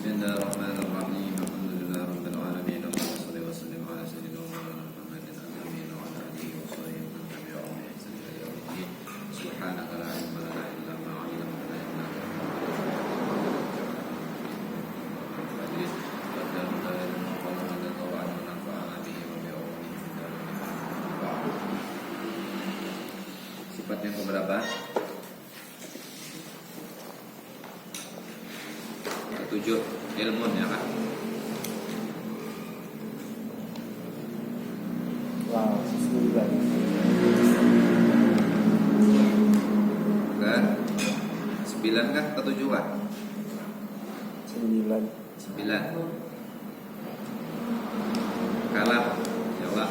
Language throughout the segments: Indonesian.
Bismillahirrahmanirrahim. Alhamdulillahirabbil alamin. Wassalatu wassalamu ala sayyidina Muhammadin al-amin wa ala alihi wa sahbihi wa tabi'ahum bi ihsan ila yaumil din. Subhanaka la ilma lana illa ma 'allamtana innaka antal 'alimul hakim. Sifat yang keberapa? Ketujuh, ilmun ya kan? Wow, 9. Ke 9 kah? Ketujuh kah? 9. 9. Kalam, jawab.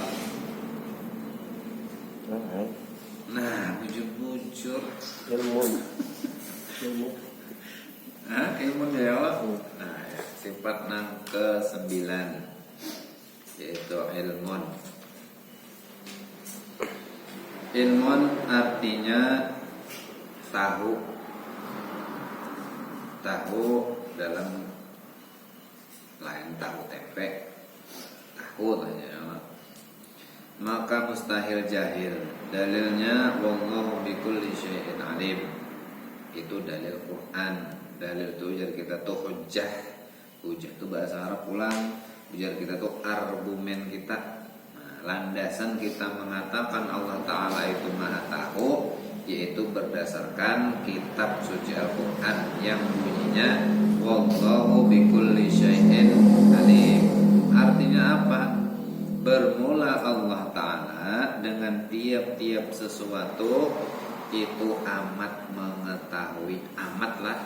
Nah, bujur-bujur. Ilmu. Ilmu jawab. Nah, ya. Sifat yang ke-9 yaitu ilmun. Ilmun artinya tahu. Tahu dalam lain tahu tempe. Tahu tanya. Maka mustahil jahil. Dalilnya wallahu bikulli syai'in alim. Itu dalil Quran. Dalil itu ujar kita tuh hujjah. Hujjah itu bahasa Arab pulang. Ujar kita tuh argumen kita. Nah, landasan kita mengatakan Allah Ta'ala itu maha tahu, yaitu berdasarkan kitab suci Al-Quran yang bunyinya wallahu bikulli syai'in alim. Artinya apa? Bermula Allah Ta'ala dengan tiap-tiap sesuatu itu amat mengetahui. Amat lah.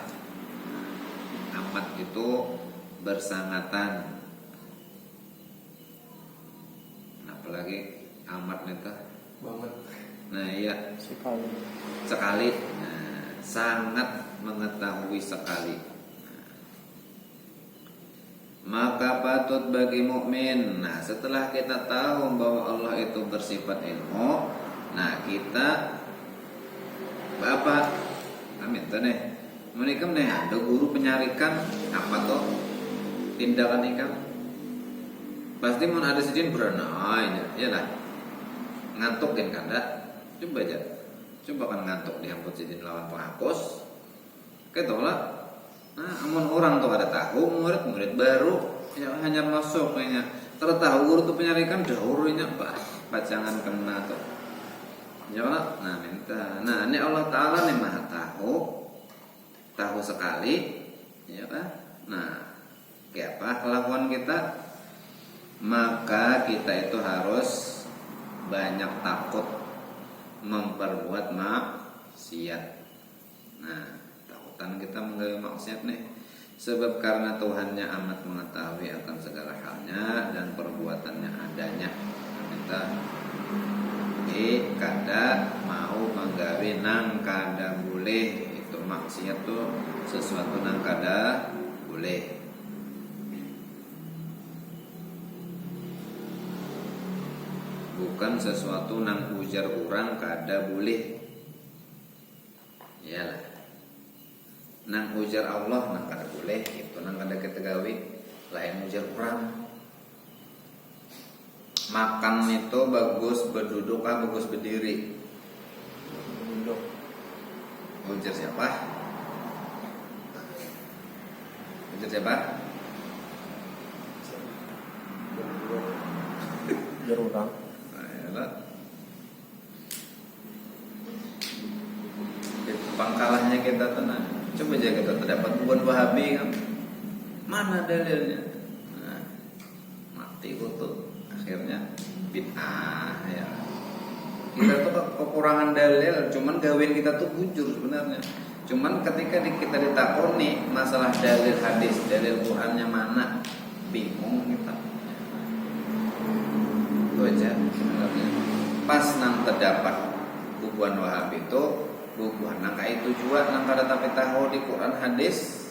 Amat itu bersangatan. Apalagi amat itu Banget. nah iya sekali. Nah, sangat mengetahui sekali. Maka patut bagi mukmin. Nah, setelah kita tahu bahwa Allah itu bersifat ilmu, nah kita Bapak amin nih. Menikam nih ada guru penyarikan apa toh tindakan ikam. Pasti mau ada sejin berenai ya lah. Ngantukin kan dah. Coba aja. Coba kan ngantuk dihamput sejin lawan penghapus. Ketolak. Nah, amun orang tuh ada tahu murid baru ya hanya masuk kayaknya. Tertahu guru tuh penyarikan dahulunya bacangan kena tuh. Ya Allah, nah minta. Nah, ini Allah Ta'ala nih maha tahu sekali, ya kan? Nah, kayak apa kelakuan kita? Maka kita itu harus banyak takut memperbuat maksiat. Nah, takutan kita menggawe maksiat nih. Sebab karena Tuhannya amat mengetahui akan segala halnya dan perbuatannya adanya. Kita kada mau menggawe nang kada boleh. Itu maksiat tuh sesuatu nang kada boleh. Bukan sesuatu nang ujar orang kada boleh. Iyalah. Nang ujar Allah nang kada boleh, itu nang kada kita gawe. Lain ujar orang. Makan itu bagus berduduk kah bagus berdiri? Duduk. Ujar siapa? Ujar siapa? Ujar orang. Nah, pangkalahnya kita tenang. Coba aja kita terdapat bukan Wahabi kan? Mana dalilnya? Nah, mati kutu. Akhirnya bid'ah ya. Kita tuh kekurangan dalil, cuman gawin kita tuh bujur sebenarnya. Cuman ketika kita ditakoni masalah dalil hadis, dalil Qur'annya mana, bingung kita. Itu aja sebenarnya. Pas nang terdapat bukuan Wahabi itu, bukuan nang itu juga nang kada tapi tahu di Quran hadis,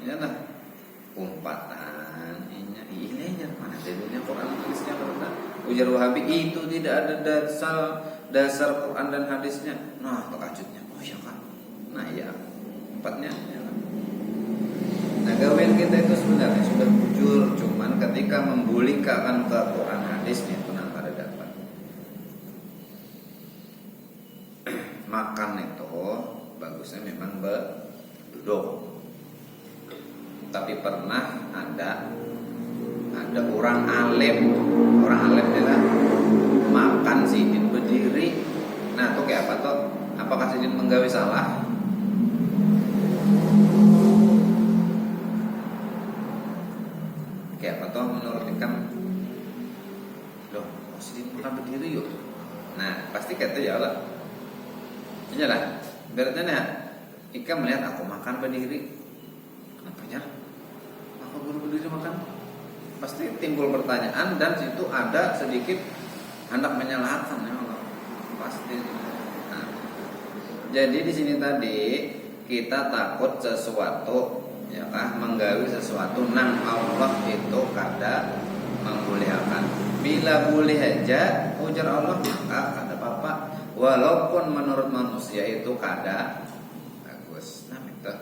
ya lah. Umpatan ini mana dalilnya Quran hadisnya kada. Ujar Wahabi itu tidak ada dasar Quran dan hadisnya. Nah, terkejutnya. Oh iya kan. Nah, ya. Empatnya ya. Nah, gawean kita itu sebenarnya sudah bujur, cuman ketika membulikakan ke Quran hadisnya itu nggak ada dapat. Makan itu bagusnya memang duduk. Tapi pernah ada orang alim adalah makan sidin berdiri. Nah, itu kayak apa toh? Apakah sidin menggawe salah? Kayak apa toh menurut Ikam? Loh, sidin makan berdiri yuk. Nah, pasti kata ya Allah. Iyalah, berarti Ikam melihat aku makan berdiri. Kenapa ya? Aku baru berdiri makan. Pasti timbul pertanyaan dan situ ada sedikit hendak menyalahkan ya Allah. Pasti. Nah, jadi di sini tadi kita takut sesuatu ya kah menggawi sesuatu nang Allah itu kada membolehkan. Bila boleh aja ujar Allah maka kada apa-apa. Walaupun menurut manusia itu kada bagus. Nah, itu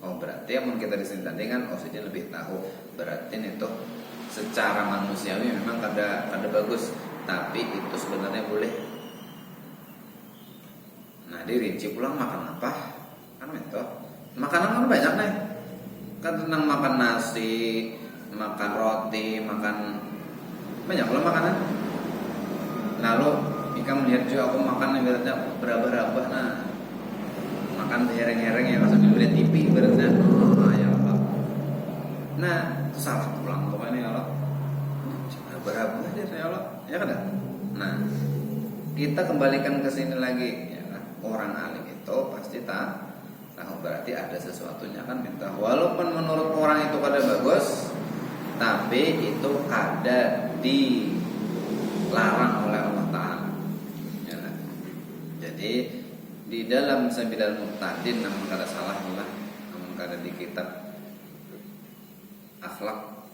berarti yang kita di sini tadi kan sidin lebih tahu. Berarti itu secara manusiawi memang kada bagus, tapi itu sebenarnya boleh. Nah, dirinci pulang makan apa? Kan itu makanan kan banyak nih. Kan tentang makan nasi, makan roti, makan banyak pula makanan. Lalu jika melihat juga aku makan ibaratnya berabah-rabah, nah makan hereng-hereng ya langsung dilihat TV ibaratnya. Ya Allah. Nah, itu salah pulang kok ini Allah. Berabah aja ya Allah. Ya kan? Nah, kita kembalikan ke sini lagi ya kan? Orang alim itu pasti tahu berarti ada sesuatunya kan minta. Walaupun menurut orang itu kada bagus, tapi itu kada dilarang oleh Allah Ta'ala. Jadi di dalam Sabilal Muqtadin namun kada salah lah, namun kada di kitab akhlak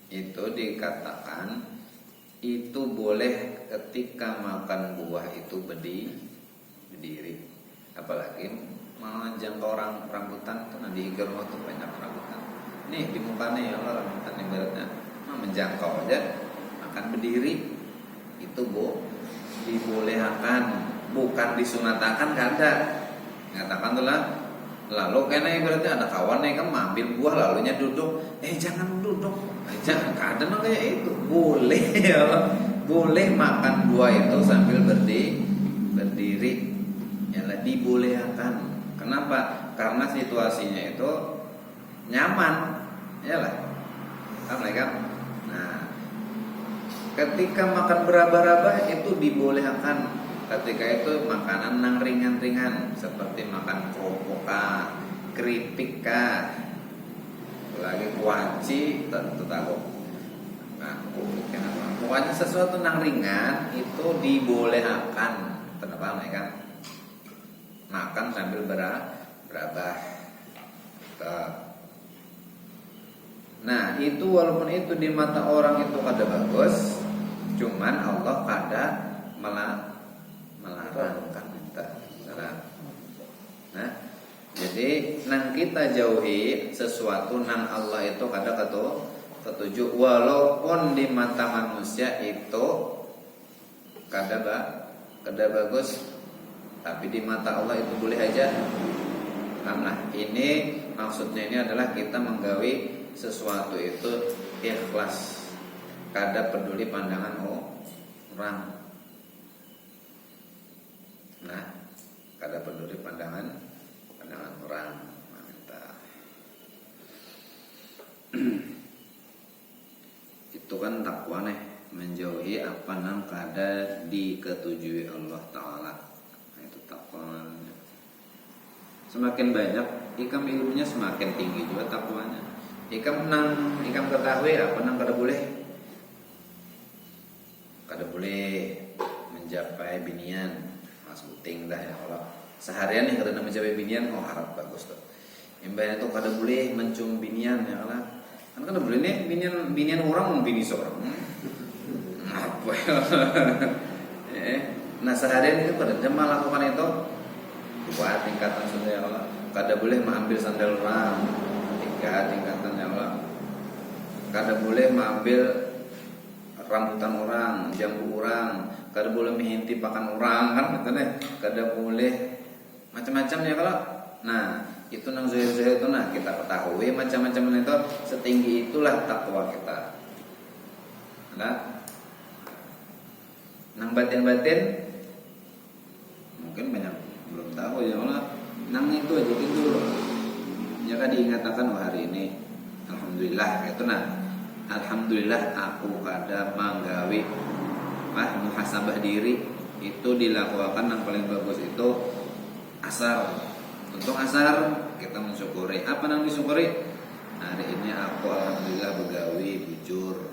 itu dikatakan itu boleh ketika makan buah itu berdiri. Apalagi menjangkau orang rambutan itu nanti di rumah tuh banyak rambutan. Nih di mukanya ya Allah rambutan ibaratnya menjangkau aja makan berdiri itu dibolehkan. Bukan disunatakan kada. Ngatakan telah lalu karena berarti ada kawan yang kan ambil buah lalunya duduk. Jangan duduk. Jangan kada kayak itu. Boleh ya. Boleh makan buah itu sambil berdiri. Yalah dibolehkan. Kenapa? Karena situasinya itu nyaman. Yalah. Assalamualaikum. Nah, ketika makan berabah-rabah itu dibolehkan. Ketika itu makanan nang ringan-ringan seperti makan kerupuk, keripik, lagi kuaci tentu tahu. Nah, pokoknya sesuatu nang ringan itu dibolehkan. Kenapa kan? Makan sambil berabah. Nah, itu walaupun itu di mata orang itu kada bagus, cuman Allah kada melarang kan minta. Nah, jadi nang kita jauhi sesuatu nang Allah itu kada ketujuh walaupun di mata manusia itu kada bagus, tapi di mata Allah itu boleh aja. Nah, ini maksudnya ini adalah kita menggawi sesuatu itu ikhlas, kada peduli pandangan orang. Nah, kada peduli pandangan orang. Itu kan takwa nih, menjauhi apa nang kada diketujui Allah Ta'ala. Nah, itu takwa. Semakin banyak ikam ilmunya semakin tinggi juga takwanya. Ikam ketahui apa nang kada boleh mencapai binian. Penting dah ya Allah. Seharian nih kada mencapai binian harap bagus tuh. Imbahnya tuh kada boleh mencium binian ya Allah. Kan kada boleh nih binian orang bini seorang. Apa ya? Nah seharian itu kada jam melakukan itu. Dua tingkatan sudah ya Allah. Kada boleh mengambil sandal orang. tingkatannya Allah. Kada boleh mengambil rambutan orang, jambu orang, kada boleh mengintip pakan orang kan katanya. Kada boleh macam-macam ya kalau. Nah, itu nang zahir-zahir itu nah kita ketahui macam-macam itu setinggi itulah takwa kita. Nah, nang batin-batin mungkin banyak belum tahu ya Allah. Nang itu aja gitu. Ya kan diingatakan hari ini alhamdulillah itu nah. Alhamdulillah aku kada manggawi muhasabah diri itu dilakukan yang paling bagus itu asar. Untuk asar kita mensyukuri. Apa yang disyukuri? Hari ini aku alhamdulillah begawi bujur.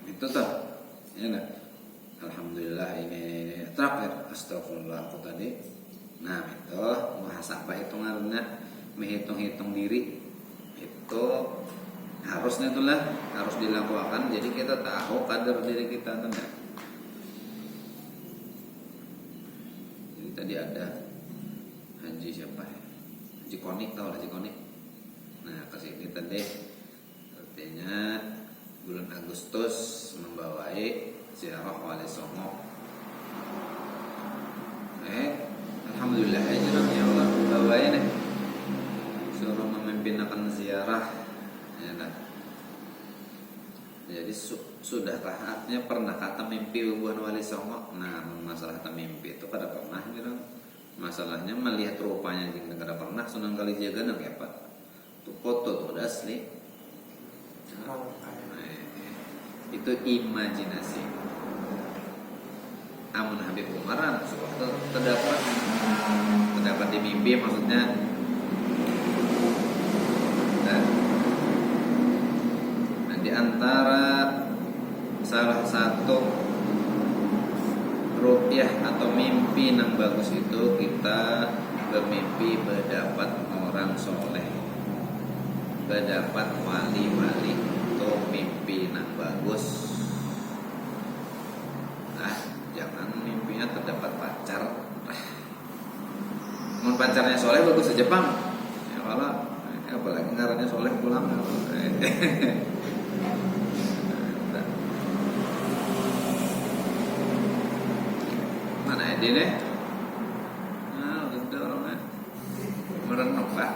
Itu toh. Ya nah. Alhamdulillah ini terakhir astagfirullah aku tadi. Nah, itu muhasabah itu ngaruhnya menghitung-hitung diri. Itu harusnya itulah harus dilakukan. Jadi kita tahu kadar diri kita tenang. Jadi tadi ada Haji siapa ya? Haji Konik, tahu Haji Konik. Nah, kesini tadi artinya bulan Agustus membawai ziarah Wali Songo. Alhamdulillah aja ya Allah bawain deh. Suruh memimpin akan ziarah. Ya, nah. Jadi sudahkah artinya pernah kata mimpi hubungan Wali Songo? Nah, masalah kata mimpi itu kada pernah gitu. Masalahnya melihat rupanya jika kada pernah Sunan Kalijaga nang apa? Itu foto tuh asli. Nah, itu imajinasi. Amun Habib Umar suatu terdapat di mimpi maksudnya. Nah, di antara salah satu ru'yah atau mimpi yang bagus itu kita bermimpi berdapat orang soleh, berdapat wali-wali. Itu mimpi yang bagus. Nah, jangan mimpinya terdapat pacar. Mun pacarnya soleh bagus aja Jepang. Ya Allah, apalagi ngarannya soleh pulang. Mana ini deh? Nah, udah orangnya merenung Pak.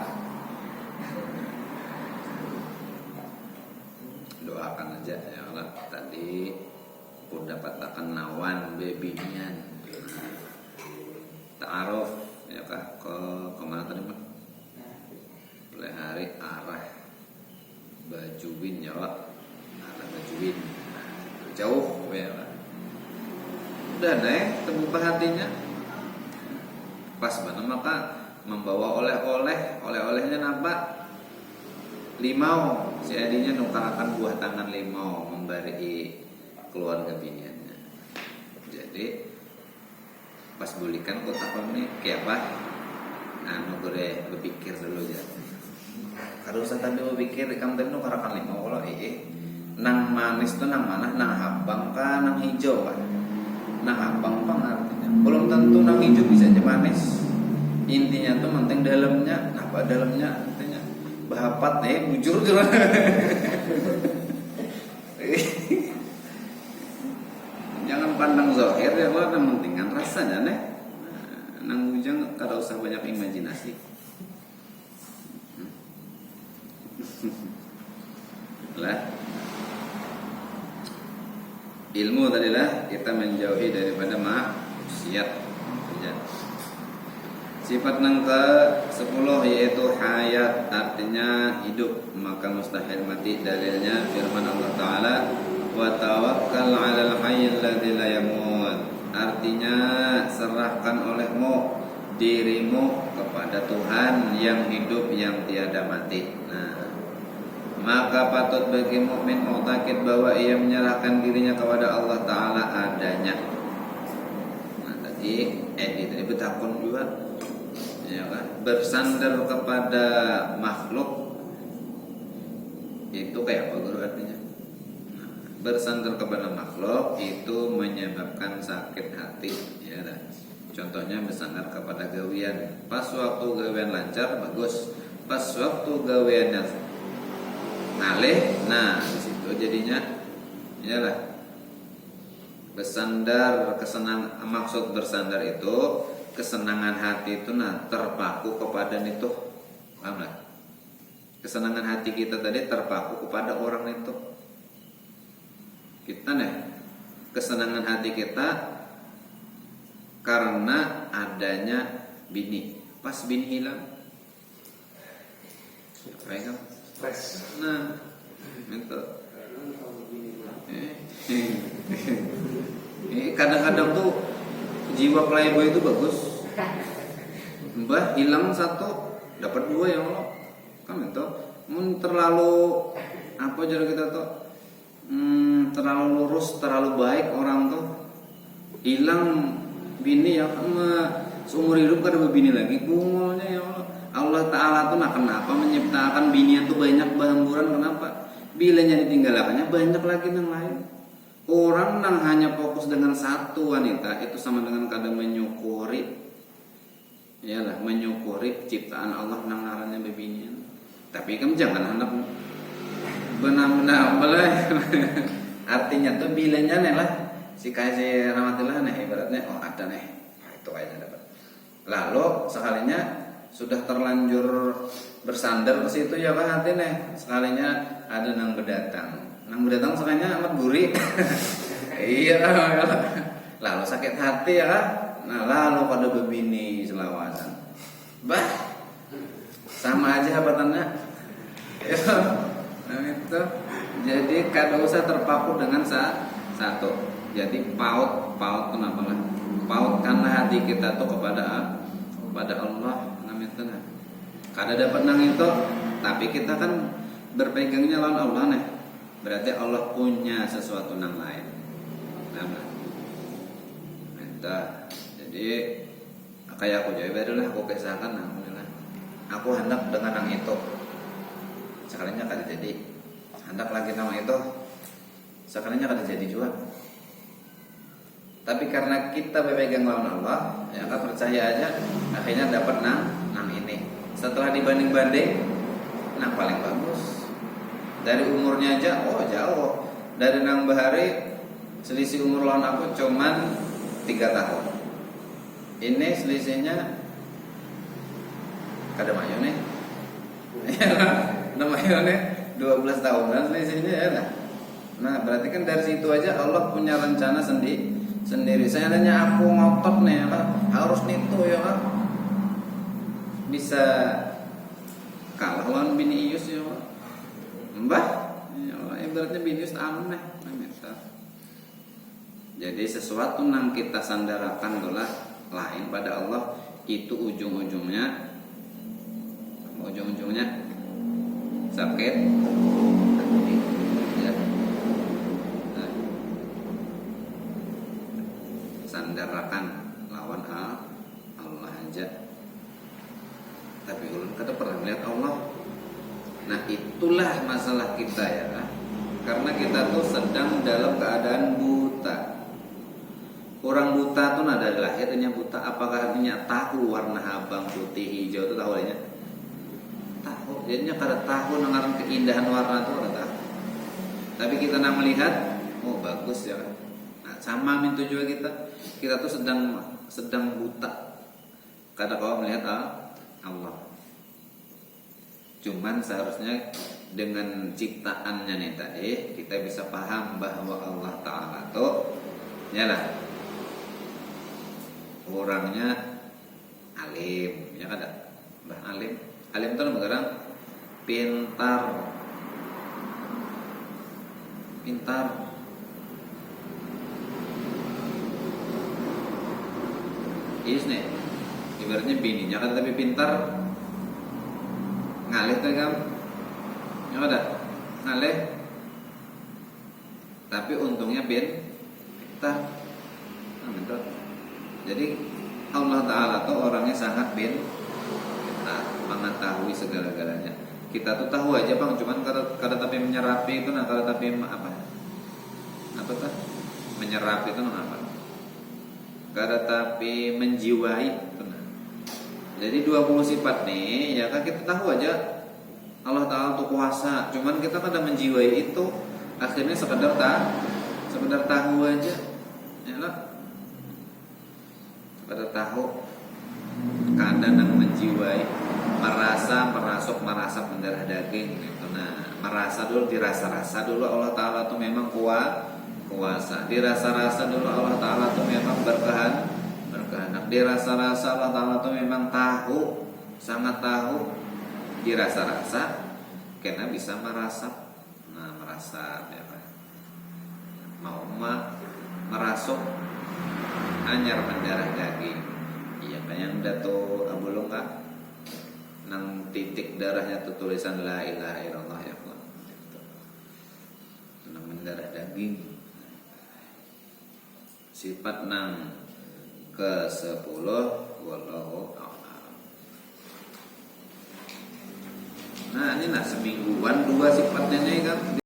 Doakan aja ya Allah. Tadi aku dapat akan nawan babynya. Ta'aruf ya kah ke kemana tadi Pak? Mulai hari arah Bajuwin ya Pak. Arah Bajuwin. Jauh ya Pak. Udah deh terbuka hatinya. Pas mana maka membawa oleh-olehnya nampak limau. Si adinya nukarkan buah tangan limau memberi keluarga biniannya. Jadi pas bulikan kota nih kayak apa? Anu gue berpikir dulu aja. Kalau usah tadi berpikir kamu tadi nukarkan limau kalau nang manis tuh nang mana? Nang habang kan, nang hijau kan? Nang habang artinya belum tentu nang hijau bisa aja manis. Intinya tuh penting dalamnya. Apa dalamnya? Artinya bahapat bujur. Jangan pandang zahir ya Allah, yang penting kan rasanya nih. Nang bujang kada usah banyak imajinasi. Lah ilmu tadilah kita menjauhi daripada maksiat. Sifat nang ke-10 yaitu hayat, artinya hidup, maka mustahil mati. Dalilnya firman Allah Ta'ala, wa tawakkal 'alal hayyil ladzi la yamut. Artinya serahkan olehmu dirimu kepada Tuhan yang hidup yang tiada mati. Nah, maka patut bagi mukmin mu'taqid bahwa ia menyerahkan dirinya kepada Allah Ta'ala adanya. Nah, tadi tadi betakun juga ya kan? Bersandar kepada makhluk itu kayak apa guru artinya? Nah, bersandar kepada makhluk itu menyebabkan sakit hati ya kan? Contohnya bersandar kepada gawian. Pas waktu gawian lancar bagus, pas waktu gawiannya ngalih. Nah, di situ jadinya iyalah bersandar, kesenangan. Maksud bersandar itu kesenangan hati itu terpaku kepada itu. Paham lah? Kesenangan hati kita tadi terpaku kepada orang itu. Kita nih, kesenangan hati kita karena adanya bini. Pas bini hilang, apa ya? Stres. Nah, itu. Kadang-kadang tuh jiwa playboy itu bagus. Mbah hilang satu, dapat dua ya Allah. Kan itu. Terlalu apa jadi kita tuh? Terlalu lurus, terlalu baik orang tuh. Hilang bini ya, seumur hidup kan ada bini lagi. Bungolnya ya Allah. Allah Ta'ala tuh kenapa menciptakan binian tuh banyak berhamburan, kenapa? Bilanya ditinggalkannya banyak lagi yang lain. Orang yang hanya fokus dengan satu wanita itu sama dengan kadang menyukuri, iyalah menyukuri ciptaan Allah nang ngarannya bebinian. Tapi kan jangan hendak benar-benar boleh. Artinya tuh bilanya nih lah si kasih rahmatillah nih ibaratnya ada nih, nah, itu aja dapat. Lalu sekalinya sudah terlanjur bersandar ke situ ya Pak hati nih, sekalinya ada nang berdatang sekalinya amat gurih. Iya. Lalu sakit hati ya kan. Nah lalu pada bebini selawasan. Bah, sama aja habatannya. Nah itu. Jadi kada usah terpaku dengan satu. Jadi paut kenapa lah? Paut karena hati kita tuh kepada Allah. Namanya kada dapat nang itu, tapi kita kan berpegangnya lawan Allah nih. Berarti Allah punya sesuatu nang lain. Nah, jadi kayak aku jawab adalah aku kisahkan alhamdulillah. Aku hendak dengan nang itu. Sekalinya kada jadi. Hendak lagi sama itu. Sekalinya kada jadi juga. Tapi karena kita berpegang lawan Allah, ya kan percaya aja, akhirnya dapat nang ini. Setelah dibanding-banding, nah paling bagus. Dari umurnya aja, oh jauh. Dari nang bahari selisih umur lawan aku cuman 3 tahun. Ini selisihnya kada mayo nih. Nama nih 12 tahunan selisihnya ya lah. Nah, berarti kan dari situ aja Allah punya rencana sendiri. Saya nanya aku ngotot nih ya kan, harus nitu ya kan. Bisa kalah lawan bini Ius ya kan. Mbah, ya ibaratnya bini Ius anu nih. Jadi sesuatu yang kita sandarakan adalah lain pada Allah, itu ujung-ujungnya sakit. Ya. Nah, sandarakan lawan Allah aja. Tapi ulun kada pernah melihat Allah. Nah itulah masalah kita ya. Karena kita tuh sedang dalam keadaan buta. Orang buta tuh ada lahirnya buta. Apakah artinya tahu warna abang, putih, hijau itu tahu aja? Tahu. Jadinya kada tahu nengaran keindahan warna itu kada tahu. Tapi kita nak melihat, oh bagus ya. Nah sama itu juga kita tuh sedang buta. Kada kau melihat Allah. Cuman seharusnya dengan ciptaannya nih tadi kita bisa paham bahwa Allah Ta'ala tuh yalah orangnya alim, ya kan? Mbah alim itu sekarang pintar. Is nih, ibaratnya bininya kan tapi pintar, ngalih tuh kan, ya ada ngalih, tapi untungnya pintar. Jadi Allah Ta'ala tuh orangnya sangat pintar, mengetahui segala-galanya. Kita tuh tahu aja bang, cuman kada tapi menyerapi itu, nah kada tapi apa tuh menyerapi itu apa? Kada tapi menjiwai itu. Nah. Jadi 20 sifat nih, ya kan kita tahu aja Allah Ta'ala tuh kuasa, cuman kita pada menjiwai itu akhirnya sekedar tahu aja, ya lah, sekedar tahu keadaan yang menjiwai, merasap mendarah daging gitu. Nah, merasa dulu, dirasa-rasa dulu Allah Ta'ala tuh memang kuasa, dirasa-rasa dulu Allah Ta'ala tuh memang berkehendak, dirasa-rasa Allah Ta'ala tuh memang tahu, sangat tahu, dirasa-rasa kena bisa merasap. Nah, merasap ya Pak, mau merasuk anyar mendarah daging. Iya banyak udah tuh abulung Kak, nang titik darahnya tuh tulisan la ilaha illallah ya pun gitu. Nang mendarah daging. Sifat nang ke-10 wallahu a'lam. Nah ini semingguan 2 sifatnya nih kan.